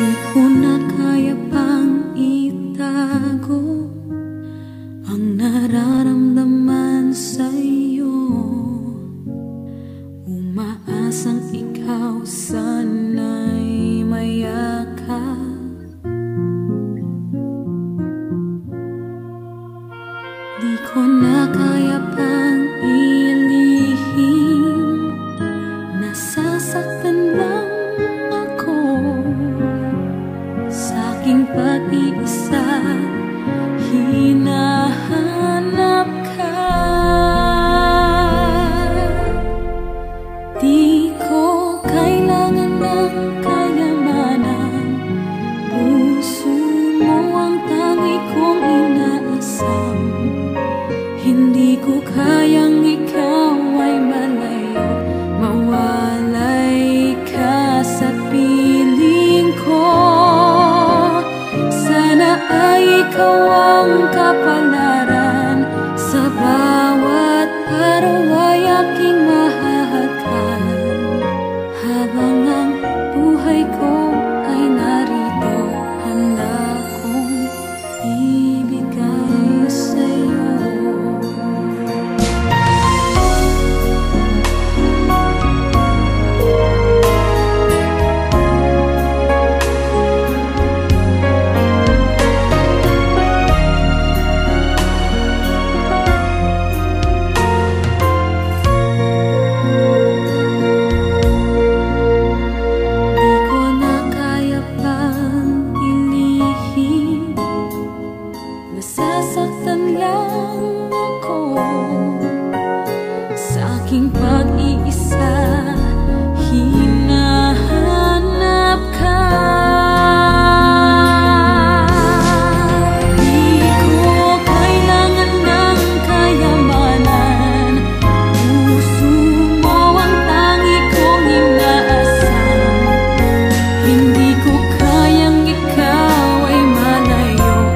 Di ko na kaya pang itago ang nararamdaman sa'yo. Umaasang ikaw sana'y mayakap. Di ko na kaya pang ilihim, nasasaktan lang ako sa aking pag-iisa. Hinahanap ka. Di ko kailangan ng kayamanan, puso mo ang tangi kong inaasam. Hindi ko kayang ikaw ay malayo, mawalay ka sa piling ko. Sana ay ikaw ang kapalaran, sa bawat araw ay aking mahahagan. Habang ang buhay ko ay narito, handa kong ibigay sa'yo. Nasasaktan lang ako sa aking pag-iisa. Hinahanap ka. Di ko kailangan ng kayamanan, puso mo ang tangi kong inaasam. Hindi ko kayang ikaw ay malayo,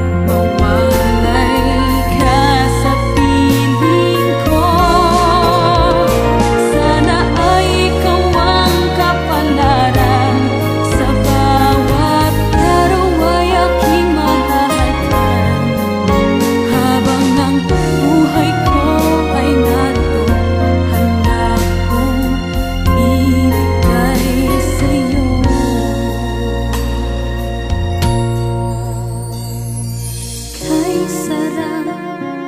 sarap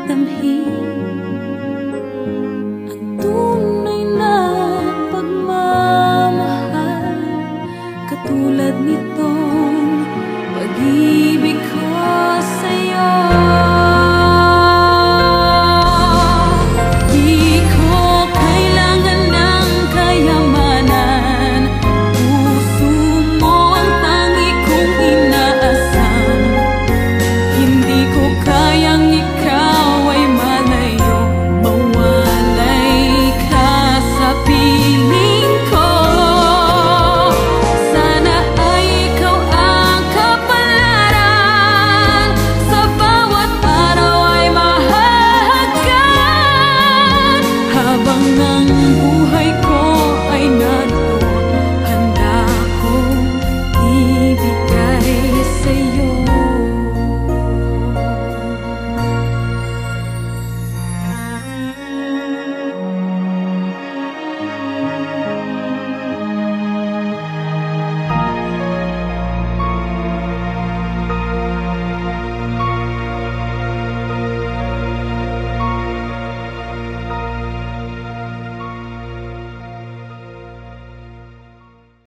damhin ang tunay na pagmamahal, katulad nitong pag-ibig ko sa'yo.